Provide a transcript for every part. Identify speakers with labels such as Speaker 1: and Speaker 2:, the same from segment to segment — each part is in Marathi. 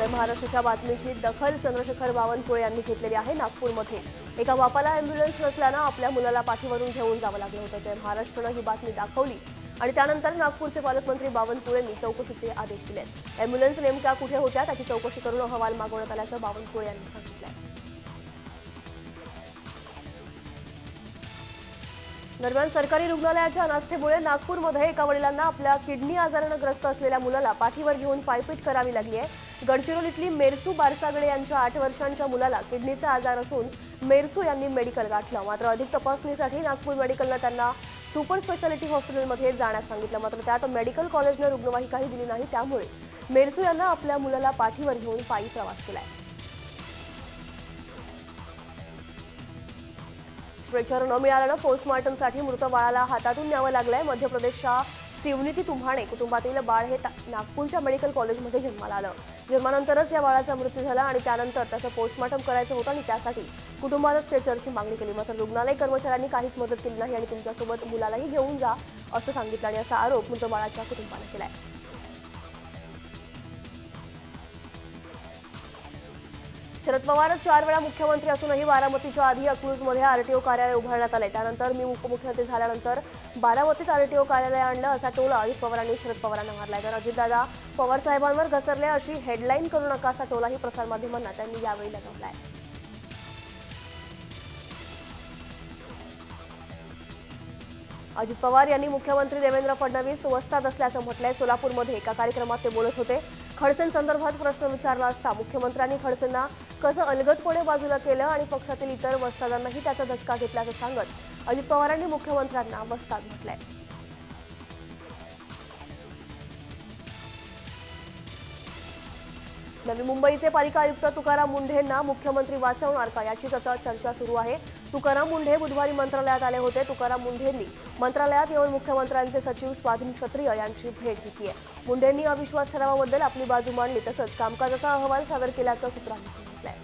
Speaker 1: जय महाराष्ट्राच्या बातमीची दखल चंद्रशेखर बावनकुळे यांनी घेतलेली आहे। नागपूरमध्ये एका बापाला अॅम्ब्युलन्स नसल्याने आपल्या मुलाला पाठीवरून घेऊन जावं लागलं होतं। जय महाराष्ट्राने ही बातमी दाखवली आणि त्यानंतर नागपूरचे पालकमंत्री बावनकुळेंनी चौकशीचे आदेश दिले। अॅम्ब्युलन्स नेमक्या कुठे होत्या त्याची चौकशी करून अहवाल मागवण्यात आल्याचं बावनकुळे यांनी सांगितलं। दरम्यान सरकारी रुग्णालयाच्या अनास्थेमुळे नागपूरमध्ये एका वडिलांना आपल्या किडनी आजाराने ग्रस्त असलेल्या मुलाला पाठीवर घेऊन पायपीट करावी लागली आहे। गडचिरोलीतली मेरसू बारसागडे यांच्या 8 वर्षांच्या मुलाला किडनीचा आजार असून मेरसू यांनी मेडिकल गाठलं। मात्र अधिक तपासणीसाठी नागपूर मेडिकलने त्यांना सुपर स्पेशालिटी हॉस्पिटलमध्ये जाण्यास सांगितलं। मात्र त्यात मेडिकल कॉलेजने रुग्णवाहिकाही दिली नाही, त्यामुळे मेरसू यांना आपल्या मुलाला पाठीवर घेऊन पायी प्रवास केलाय। स्ट्रेचर न मिळाल्यानं पोस्टमॉर्टमसाठी मृत बाळाला हातातून न्यावं लागलंय। मध्य प्रदेशच्या सिवनीती तुम्हाणे कुटुंबातील बाळ हे नागपूरच्या मेडिकल कॉलेजमध्ये जन्माला आलं। जन्मानंतरच या बाळाचा मृत्यू झाला आणि त्यानंतर त्याचं पोस्टमॉर्टम करायचं होतं आणि त्यासाठी कुटुंबाने स्ट्रेचरची मागणी केली। मात्र रुग्णालय कर्मचाऱ्यांनी काहीच मदत केली नाही आणि तुमच्यासोबत मुलालाही घेऊन जा असं सांगितलं आणि असा आरोप मृत बाळाच्या कुटुंबाने केलाय। शरद पवार 4 वेळा मुख्यमंत्री असूनही बारामतीच्या आधी अकलूजमध्ये आरटीओ कार्यालय उभारण्यात आले। त्यानंतर मी उपमुख्यमंत्री झाल्यानंतर बारामतीत आरटीओ कार्यालय आणलं असा टोला अजित पवारांनी शरद पवारांना मारलाय। तर अजितदादा पवार साहेबांवर घसरले अशी हेडलाईन करू नका असा टोलाही प्रसारमाध्यमांना त्यांनी यावेळी लगावलाय। अजित पवार यांनी मुख्यमंत्री देवेंद्र फडणवीस वस्ताद असल्याचं म्हटलंय। सोलापूरमध्ये एका कार्यक्रमात ते बोलत होते। खडसेंसंदर्भात प्रश्न विचारला असता मुख्यमंत्र्यांनी खडसेंना कसं अलगदपणे बाजूला केलं आणि पक्षातील इतर वस्तादांनाही त्याचा धसका घेतल्याचं सांगत अजित पवारांनी मुख्यमंत्र्यांना वस्ताद म्हटलंय। नवी मुंबईचे पालिका आयुक्त तुकाराम मुंढेंना मुख्यमंत्री वाचवणार का याची चर्चा सुरू आहे। तुकाराम मुंढे बुधवारी मंत्रालयात आले होते। तुकाराम मुंढेंनी मंत्रालयात येऊन मुख्यमंत्र्यांचे सचिव स्वाधीन क्षत्रिय यांची भेट घेतली आहे। मुंढेंनी अविश्वास ठरावाबद्दल आपली बाजू मांडली, तसंच कामकाजाचा अहवाल सादर केल्याचं सूत्रांनी सांगितलंय।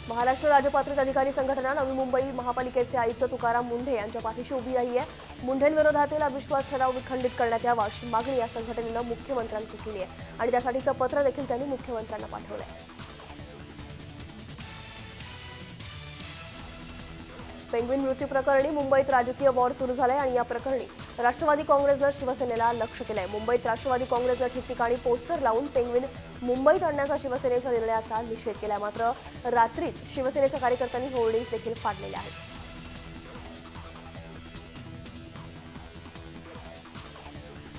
Speaker 1: महाराष्ट्र राजपत्रित अधिकारी संघटना नवी मुंबई महापालिकेचे आयुक्त तुकाराम मुंढे यांच्या पाठीशी उभी राहिली आहे। मुंढेंविरोधातील अविश्वास ठराव विखंडित करण्यात यावा अशी मागणी या संघटनेनं मुख्यमंत्र्यांकडे केली आहे आणि त्यासाठीचं पत्र देखील त्यांनी मुख्यमंत्र्यांना पाठवलंय। पेंग्विन मृत्यू प्रकरणी मुंबईत राजकीय वॉर सुरू झालाय आणि या प्रकरणी राष्ट्रवादी काँग्रेसनं शिवसेनेला लक्ष्य केलंय। मुंबईत राष्ट्रवादी काँग्रेसनं ठिकठिकाणी पोस्टर लावून पेंग्विन मुंबईत आणण्याचा शिवसेनेच्या निर्णयाचा निषेध केलाय। मात्र रात्रीत शिवसेनेच्या कार्यकर्त्यांनी होर्डिंग्स देखील फाडलेले आहेत।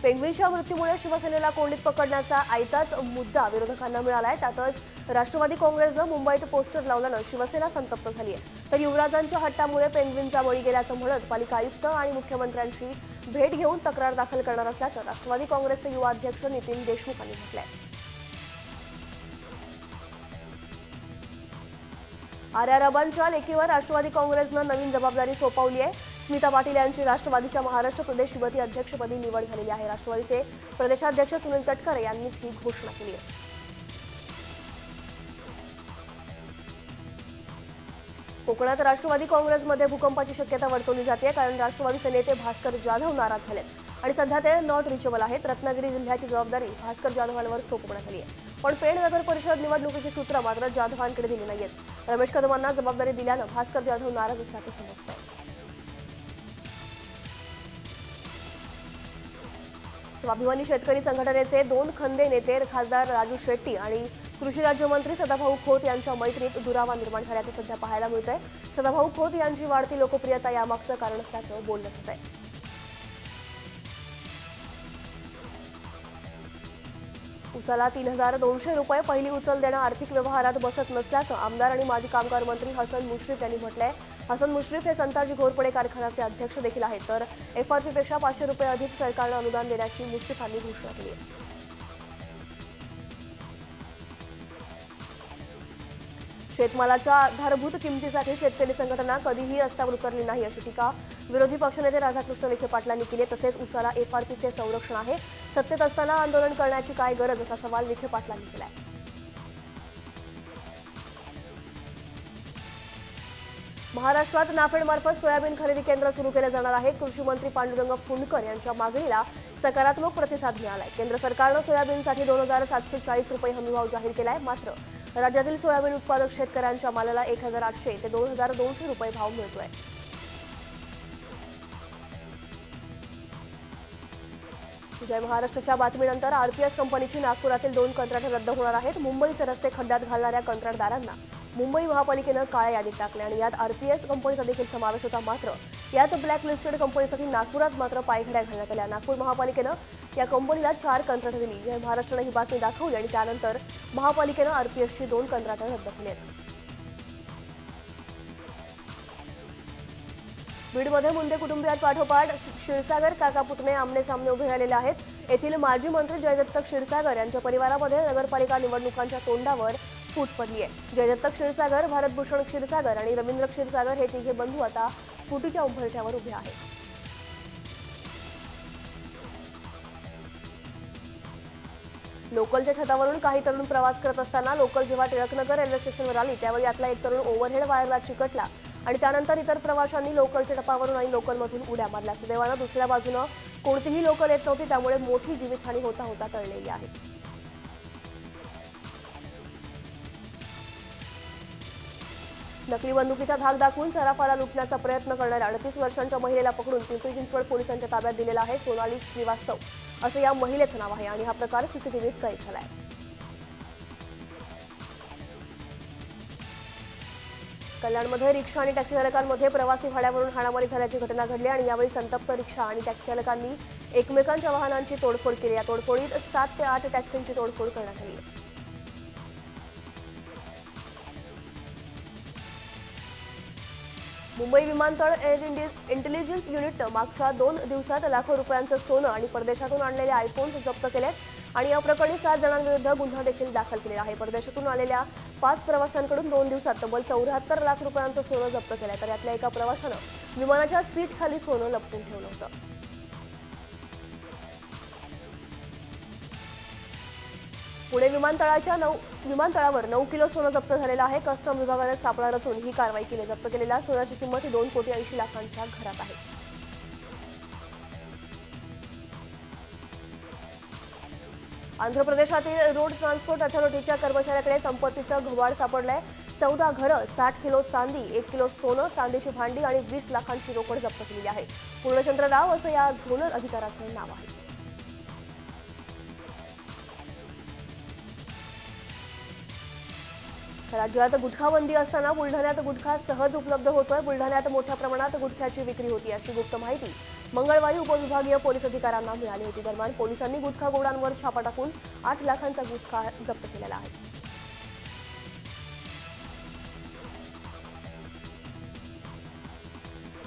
Speaker 1: पेंग्विनच्या मृत्यूमुळे शिवसेनेला कोंडीत पकडण्याचा आयताच मुद्दा विरोधकांना मिळालाय। त्यातच राष्ट्रवादी काँग्रेसनं मुंबईत पोस्टर लावल्यानं शिवसेना संतप्त झाली आहे। तर युवराजांच्या हट्टामुळे पेंग्विनचा बळी गेल्याचं म्हणत पालिका आयुक्त आणि मुख्यमंत्र्यांची भेट घेऊन तक्रार दाखल करणार असल्याचं राष्ट्रवादी काँग्रेसचे युवा अध्यक्ष नितीन देशमुख यांनी म्हटलंय। आर्याराबांच्या लेकीवर राष्ट्रवादी काँग्रेसनं नवीन जबाबदारी सोपवली आहे। स्मिता पाटील यांची राष्ट्रवादीच्या महाराष्ट्र प्रदेश युवती अध्यक्षपदी निवड झालेली आहे। राष्ट्रवादीचे प्रदेशाध्यक्ष सुनील तटकरे यांनी ही घोषणा केली आहे। कोकणात राष्ट्रवादी काँग्रेसमध्ये भूकंपाची शक्यता वर्तवली जाते, कारण राष्ट्रवादीचे नेते भास्कर जाधव नाराज झालेत आणि सध्या ते नॉट रिचेबल आहेत। रत्नागिरी जिल्ह्याची जबाबदारी भास्कर जाधवांवर सोपवण्यात आली आहे, पण पेण नगर परिषद निवडणुकीची सूत्र मात्र जाधवांकडे दिली नाहीत। रमेश कदमांना जबाबदारी दिल्यानं भास्कर जाधव नाराज असल्याचं समजतंय। स्वाभिमानी शेतकरी संघटनेचे 2 खंदे नेते खासदार राजू शेट्टी आणि कृषी राज्यमंत्री सदाभाऊ खोत यांच्या मैत्रीत दुरावा निर्माण झाल्याचं सध्या पाहायला मिळतंय। सदाभाऊ खोत यांची वाढती लोकप्रियता यामागचं कारण असल्याचं बोललं जात आहे। उसाला 3200 रुपये पहिली उचल देणं आर्थिक व्यवहारात बसत नसल्याचं आमदार आणि माजी कामगार मंत्री हसन मुश्रीफ यांनी म्हटलंय। हसन मुश्रीफ हे संताजी घोरपडे कारखान्याचे अध्यक्ष देखील आहेत। तर एफआरपीपेक्षा 500 रुपये अधिक सरकारनं अनुदान देण्याची मुश्रीफांनी घोषणा केली आहे। शेतमालाच्या आधारभूत किमतीसाठी शेतकरी संघटना कधीही रस्त्यावर उतरली नाही अशी टीका विरोधी पक्षनेते राधाकृष्ण विखे पाटलांनी केली। तसेच उसाला एफआरपीचे संरक्षण आहे, सत्तेत असताना आंदोलन करण्याची काय गरज असा सवाल विखे पाटलांनी केलाय। महाराष्ट्रात नाफेडमार्फत सोयाबीन खरेदी केंद्र सुरू केले जाणार आहे। कृषी मंत्री पांडुरंग फुंडकर यांच्या मागणीला सकारात्मक प्रतिसाद मिळालाय। केंद्र सरकारनं सोयाबीनसाठी 2740 रुपये हमीभाव जाहीर केलाय। मात्र राज्यातील सोयाबीन उत्पादक शेतकऱ्यांच्या मालाला 1800 ते 2200 रुपये भाव मिळतोय। जय महाराष्ट्राच्या बातमीनंतर आरपीएस कंपनीची नागपुरातील 2 कंत्राट रद्द होणार आहेत। मुंबईचे रस्ते खड्ड्यात घालणाऱ्या कंत्राटदारांना मुंबई महापालिकेनं काळ्या यादीत टाकले आणि यात आरपीएस कंपनीचा देखील समावेश होता। मात्र यात ब्लॅकलिस्टेड कंपनीसाठी नागपुरात मात्र पायघड्या घालण्यात आल्या। नागपूर महापालिकेनं या कंपनीला 4 कंत्राटं दिली। जय महाराष्ट्रानं ही बातमी दाखवली आणि त्यानंतर महापालिकेनं आरपीएसची 2 कंत्राटं रद्द केली आहेत। बीडमध्ये मुंडे कुटुंबियात पाठोपाठ क्षीरसागर काका पुतणे आमने सामने उभे राहिलेले आहेत। येथील माजी मंत्री जयदत्त क्षीरसागर यांच्या परिवारामध्ये नगरपालिका निवडणुकांच्या तोंडावर फूट पडली आहे। जयदत्त क्षीरसागर, भारतभूषण क्षीरसागर आणि रवींद्र क्षीरसागर हे तिघे बंधू आता फुटीच्या उंबरठ्यावर उभे आहेत। लोकलच्या छतावरून काही तरुण प्रवास करत असताना लोकल जेव्हा टिळकनगर रेल्वे स्टेशनवर आली त्यावेळी यातला एक तरुण ओव्हरहेड वायरला चिकटला आणि त्यानंतर इतर प्रवाशांनी लोकलच्या टपावरून आणि लोकलमधून उड्या मारल्या। सुदैवानं दुसऱ्या बाजूनं कोणतीही लोकल येत नव्हती, त्यामुळे मोठी जीवितहानी होता टळलेली आहे। नकली बंदुकीचा धाक दाखवून सराफाला लुटण्याचा प्रयत्न करणाऱ्या 38 वर्षांच्या महिलेला पकडून पिंपरी चिंचवड पोलिसांच्या ताब्यात दिलेला आहे। सोनाली श्रीवास्तव असं या महिलेचं नाव आहे आणि हा प्रकार सीसीटीव्हीत कैद झालाय। कल्याणमध्ये रिक्षा आणि टॅक्सी चालकांमध्ये प्रवासी भाड्यावरून हाणामारी झाल्याची घटना घडली आणि यावेळी संतप्त रिक्षा आणि टॅक्सी चालकांनी एकमेकांच्या वाहनांची तोडफोड केली। या तोडफोडीत 7 ते 8 टॅक्सींची तोडफोड करण्यात आली। मुंबई विमानतळ एअर इंटेलिजन्स युनिटनं मागच्या 2 दिवसात लाखो रुपयांचं सोनं आणि परदेशातून आणलेले आयफोन्स जप्त केलेत आणि या प्रकरणी 7 जणांविरुद्ध गुन्हा देखील दाखल केलेला आहे। परदेशातून आलेल्या 5 प्रवाशांकडून 2 दिवसात तब्बल 74 लाख रुपयांचं सोनं जप्त केलंय, तर यातल्या एका प्रवाशानं विमानाच्या सीटखाली सोनं लपवून ठेवलं होतं। पुणे विमानतळावर 9 किलो सोनं जप्त झालेलं आहे। कस्टम विभागाने सापळा रचून ही कारवाई केली। जप्त केलेल्या सोन्याची किंमत 2,80,00,000च्या घरात आहे। आंध्र प्रदेशातील रोड ट्रान्सपोर्ट अथॉरिटीच्या कर्मचाऱ्याकडे संपत्तीचं घबाड सापडलंय। 14 घरं, 60 किलो चांदी, 1 किलो सोनं, चांदीची भांडी आणि 20 लाखांची रोकड जप्त केलेली आहे। पूर्णचंद्र राव असं या झोनल अधिकाऱ्याचं नाव आहे। राज्यात गुटखाबंदी असताना बुलढाण्यात गुटखा सहज उपलब्ध होतोय। बुलढाण्यात मोठ्या प्रमाणात गुटख्याची विक्री होती अशी गुप्त माहिती मंगळवारी उपविभागीय पोलीस अधिकाऱ्यांना मिळाली होती। दरम्यान पोलिसांनी गुटखा गोडांवर छापा टाकून 8 लाखांचा गुटखा जप्त केलेला आहे।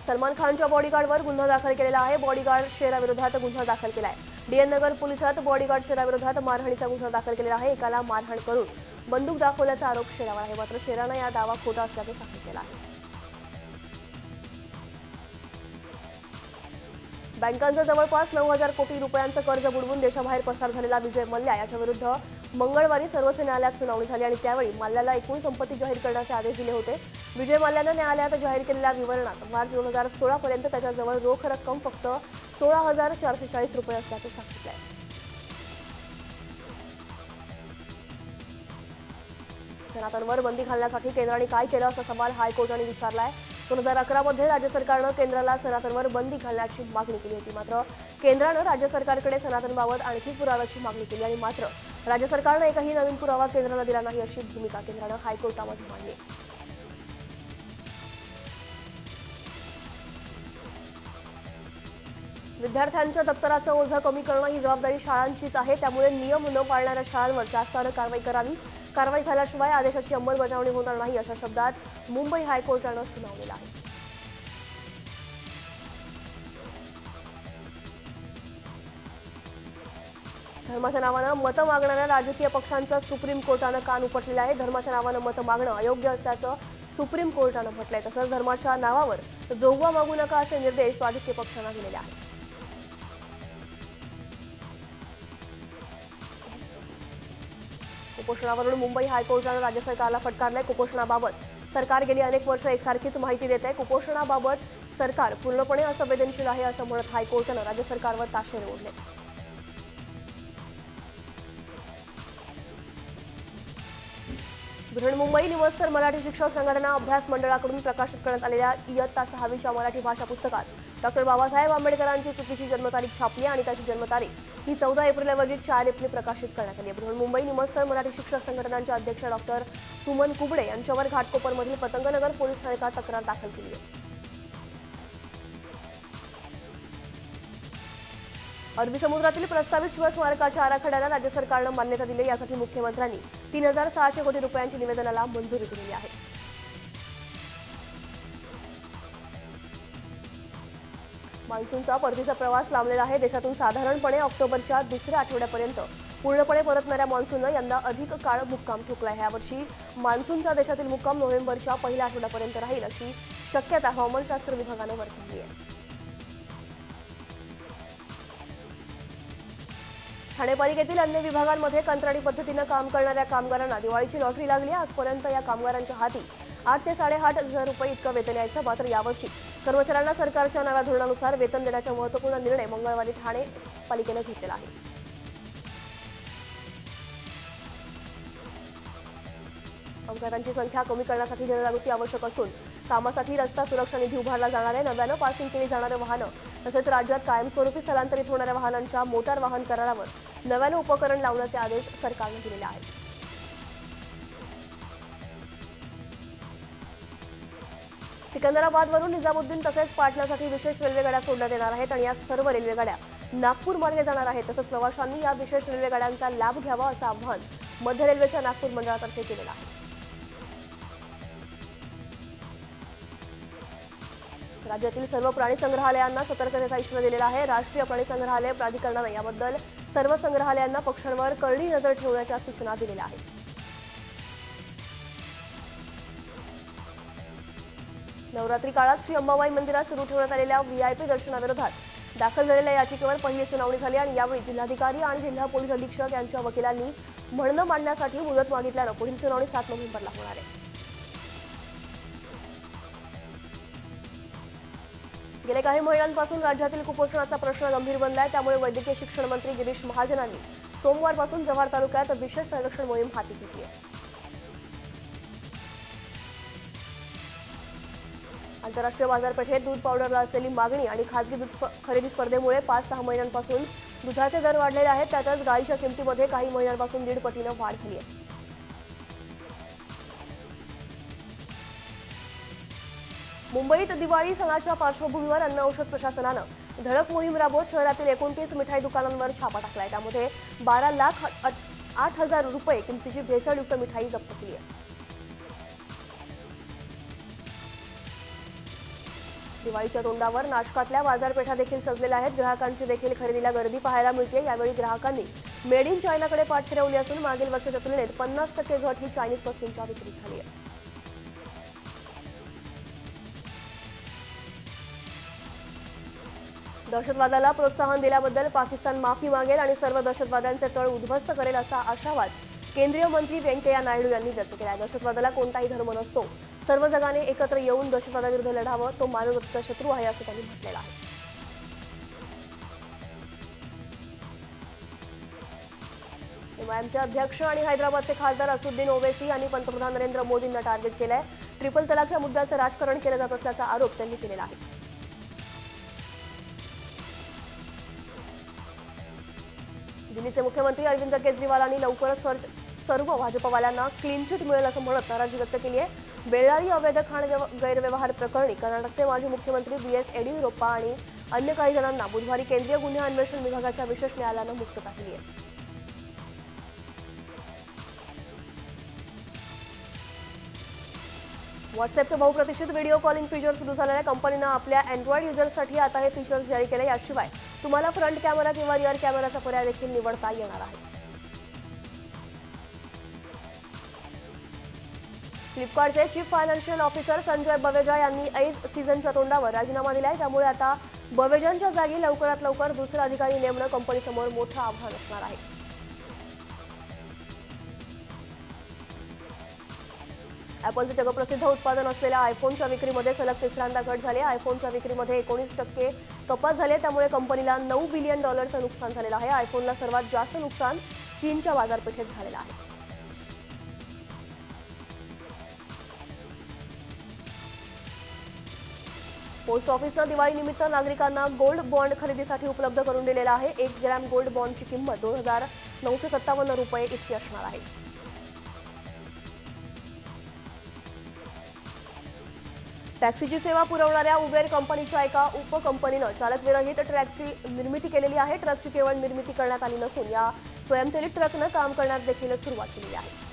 Speaker 1: सलमान खानच्या बॉडीगार्डवर गुन्हा दाखल केलेला आहे। बॉडीगार्ड शेराविरोधात गुन्हा दाखल केलाय। डीएन नगर पोलिसात बॉडीगार्ड शेराविरोधात मारहाणीचा गुन्हा दाखल केलेला आहे। एकाला मारहाण करून बंदूक दाखवल्याचा आरोप शेरावर आहे। मात्र शेरानं या दावा खोटा असल्याचं सांगितलं आहे। बँकांचं जवळपास 9,000 कोटी रुपयांचं कर्ज बुडवून देशाबाहेर पसार झालेला विजय मल्ल्या याच्या विरुद्ध मंगळवारी सर्वोच्च न्यायालयात सुनावणी झाली आणि त्यावेळी मल्ल्याला एकूण संपत्ती जाहीर करण्याचे आदेश दिले होते। विजय मल्ल्यानं न्यायालयात जाहीर केलेल्या विवरणात मार्च 2016 पर्यंत त्याच्याजवळ रोख रक्कम फक्त 16,440 रुपये असल्याचं सांगितलं आहे। सनातनवर बंदी घालण्यासाठी केंद्राने काय केलं असा सवाल हायकोर्टाने विचारलाय। 2011 मध्ये राज्य सरकारनं केंद्राला सनातनवर बंदी घालण्याची मागणी केली होती। मात्र केंद्रानं राज्य सरकारकडे सनातनबाबत आणखी पुराव्याची मागणी केली आणि मात्र राज्य सरकारनं एकही नवीन पुरावा केंद्राला दिला नाही अशी भूमिका केंद्रानं हायकोर्टामध्ये मांडली। विद्यार्थ्यांच्या दप्तराचं ओझं कमी करणं ही जबाबदारी शाळांचीच आहे। त्यामुळे नियम न पाळणाऱ्या शाळांवर शासनानं कारवाई करावी। कारवाई झाल्याशिवाय आदेशाची अंमलबजावणी होणार नाही अशा शब्दात मुंबई हायकोर्टानं सुनावलेलं आहे। धर्माच्या नावानं मतं मागणाऱ्या राजकीय पक्षांचा सुप्रीम कोर्टानं कान उपटलेला आहे। धर्माच्या नावानं मतं मागणं अयोग्य असल्याचं सुप्रीम कोर्टानं म्हटलंय। तसंच धर्माच्या नावावर जोगवा मागू नका असे निर्देश राजकीय पक्षांना दिलेले आहेत। कुपोषणावरून मुंबई हायकोर्टानं राज्य सरकारला फटकारलंय। कुपोषणाबाबत सरकार गेली अनेक वर्ष एकसारखीच माहिती देत आहे। कुपोषणाबाबत सरकार पूर्णपणे असंवेदनशील आहे असं म्हणत हायकोर्टानं राज्य सरकारवर ताशेरे ओढले। बृहन्मुंबई निमस्तर मराठी शिक्षक संघटना अभ्यास मंडळाकडून प्रकाशित करण्यात आलेल्या इयत्ता 6वीच्या मराठी भाषा पुस्तकात डॉक्टर बाबासाहेब आंबेडकरांची चुकीची जन्मतारीख छापली आणि त्याची जन्मतारीख ही 14 एप्रिलऐवजी 4 एप्रिल प्रकाशित करण्यात आली आहे। बृहन्मुंबई निमस्तर मराठी शिक्षक संघटनांच्या अध्यक्ष डॉक्टर सुमन कुबडे यांच्यावर घाटकोपरमधील पतंगनगर पोलीस स्थानकात तक्रार दाखल केली आहे। अरबी समुद्रातील प्रस्तावित शिव स्मारकाच्या आराखड्याला राज्य सरकारनं मान्यता दिली। यासाठी मुख्यमंत्र्यांनी 3600 कोटी रुपयांच्या निवेदनाला मंजुरी दिली आहे। मान्सूनचा परतीचा प्रवास लांबलेला आहे। देशातून साधारणपणे ऑक्टोबरच्या दुसऱ्या आठवड्यापर्यंत पूर्णपणे परतणाऱ्या मान्सूननं यंदा अधिक काळ मुक्काम ठोकला आहे। यावर्षी मान्सूनचा देशातील मुक्काम नोव्हेंबरच्या पहिल्या आठवड्यापर्यंत राहील अशी शक्यता हवामानशास्त्र विभागानं वर्तवली आहे। ठाणे पालिकेतील अन्य विभागांमध्ये कंत्राटी पद्धतीनं काम करणाऱ्या कामगारांना दिवाळीची लॉटरी लागली आहे। आजपर्यंत या कामगारांच्या हाती 8 ते 8.5 हजार रुपये इतकं वेतन यायचं। मात्र यावर्षी कर्मचाऱ्यांना सरकारच्या नव्या धोरणानुसार वेतन देण्याचा महत्त्वपूर्ण निर्णय मंगळवारी ठाणे पालिकेनं घेतलेला आहे। अपघातांची संख्या कमी करण्यासाठी जनजागृती आवश्यक असून कामासाठी रस्ता सुरक्षा निधी उभारला जाणार आहे। नव्यानं पासिंग केली जाणारे वाहनं तसेच राज्यात कायमस्वरूपी स्थलांतरित होणाऱ्या वाहनांच्या मोटार वाहन करारावर नव्यानं उपकरण लावण्याचे आदेश सरकारने दिलेले आहेत। सिकंदराबादवरून निजामुद्दीन तसेच पाटण्यासाठी विशेष रेल्वेगाड्या सोडण्यात येणार आहेत आणि या सर्व रेल्वेगाड्या नागपूर मार्गे जाणार आहेत। तसंच प्रवाशांनी या विशेष रेल्वेगाड्यांचा लाभ घ्यावा असं आवाहन मध्य रेल्वेच्या नागपूर मंडळातर्फे केलेलं आहे। राज्यातील सर्व प्राणी संग्रहालयांना सतर्कतेचा इशारा दिलेला आहे। राष्ट्रीय प्राणी संग्रहालय प्राधिकरणाने याबद्दल सर्व संग्रहालयांना पक्ष्यांवर करडी नजर ठेवण्याच्या सूचना दिलेल्या आहेत। नवरात्री काळात श्री अंबाबाई मंदिरात सुरू ठेवण्यात आलेल्या व्हीआयपी दर्शनाविरोधात दाखल झालेल्या याचिकेवर पहिली सुनावणी झाली आणि यावेळी जिल्हाधिकारी आणि जिल्हा पोलीस अधीक्षक यांच्या वकिलांनी म्हणणं मांडण्यासाठी मुदत मागितल्यानं पुढील सुनावणी 7 नोव्हेंबरला होणार आहे। गेल्या काही महिन्यांपासून राज्यातील कुपोषणाचा प्रश्न गंभीर बनलाय। त्यामुळे वैद्यकीय शिक्षण मंत्री गिरीश महाजनांनी सोमवारपासून जव्हार तालुक्यात विशेष सर्वेक्षण मोहीम हाती घेतली आहे। आंतरराष्ट्रीय बाजारपेठेत दूध पावडरला असलेली मागणी आणि खासगी दूध खरेदी स्पर्धेमुळे 5-6 महिन्यांपासून दुधाचे दर वाढलेले आहेत। त्यातच गाईच्या किमतीमध्ये काही महिन्यांपासून 1.5 पटीनं वाढ झाली आहे। मुंबईत दिवाळी सणाच्या पार्श्वभूमीवर अन्न औषध प्रशासनानं धडक मोहीम राबवत शहरातील 29 मिठाई दुकानांवर छापा टाकलाय। त्यामध्ये 12,08,000 रुपये किमतीची भेसळयुक्त मिठाई जप्त केली आहे। दिवाळीच्या तोंडावर नाशकातल्या बाजारपेठा देखील सजलेल्या आहेत। ग्राहकांची देखील खरेदीला गर्दी पाहायला मिळते। यावेळी ग्राहकांनी मेड इन चायनाकडे पाठ फिरवली असून मागील वर्षाच्या तुलनेत 50% घट ही चायनीज वस्तूंच्या विक्रीत झाली आहे। दहशतवादाला प्रोत्साहन दिल्याबद्दल पाकिस्तान माफी मागेल आणि सर्व दहशतवाद्यांचे तळ उद्ध्वस्त करेल असा आशावाद केंद्रीय मंत्री व्यंकय्या नायडू यांनी व्यक्त केला आहे। दहशतवादाला कोणताही धर्म नसतो, सर्व जगाने एकत्र येऊन दहशतवादाविरुद्ध लढावं, तो मानवतेचा शत्रू आहे असं त्यांनी म्हटलेलं आहे। एमआयएमचे अध्यक्ष आणि हैदराबादचे खासदार असुद्दीन ओवैसी यांनी पंतप्रधान नरेंद्र मोदींना टार्गेट केलंय। ट्रिपल तलाकच्या मुद्द्याचं राजकारण केलं जात असल्याचा आरोप त्यांनी केलेला आहे। दिल्लीचे मुख्यमंत्री अरविंद केजरीवालांनी लवकरच सर्व भाजपवाल्यांना क्लीन चिट मिळेल असं म्हणत नाराजी व्यक्त केली आहे। बेळ्ळारी अवैध खाण गैरव्यवहार प्रकरणी कर्नाटकचे माजी मुख्यमंत्री BS येडियुरप्पा आणि अन्य काही जणांना बुधवारी केंद्रीय गुन्हे अन्वेषण विभागाच्या विशेष न्यायालयानं मुक्तता केली आहे। व्हॉट्सअपचं बहुप्रतीक्षित व्हिडिओ कॉलिंग फीचर सुरू झालं आहे। कंपनीनं आपल्या अँड्रॉइड युजर्ससाठी आता हे फीचर जारी केले। याशिवाय तुम्हाला फ्रंट कॅमेरा किंवा रिअर कॅमेराचा पर्याय देखील निवडता येणार आहे। फ्लिपकार्टचे chief financial officer Sanjay Baweja यांनी ऐज सीझनच्या तोंडावर राजीनामा दिलाय। त्यामुळे आता बवेजांच्या जागी लवकरात लवकर दुसरा अधिकारी नेमणं कंपनीसमोर मोठं आव्हान असणार आहे। ॲपलचे जगप्रसिद्ध उत्पादन असलेल्या आयफोनच्या विक्रीमध्ये सलग तिसऱ्यांदा घट झाली आहे। आयफोनच्या विक्रीमध्ये 19% कपात झाली आहे। त्यामुळे कंपनीला $9 बिलियन नुकसान झालेलं आहे। आयफोनला सर्वात जास्त नुकसान चीनच्या बाजारपेठेत झालेलं आहे। पोस्ट ऑफिसनं दिवाळीनिमित्त नागरिकांना गोल्ड बॉन्ड खरेदीसाठी उपलब्ध करून दिलेला आहे. 1 ग्रॅम गोल्ड बॉन्डची किंमत 2,957 रुपये इतकी असणार आहे. टॅक्सीची सेवा पुरवणाऱ्या उबेर कंपनीच्या एका उपकंपनीनं चालकविरहित ट्रकची निर्मिती केलेली आहे. ट्रकची केवळ निर्मिती करण्यात आली नसून या स्वयंचलित ट्रकनं काम करण्यास देखील सुरुवात केली आहे.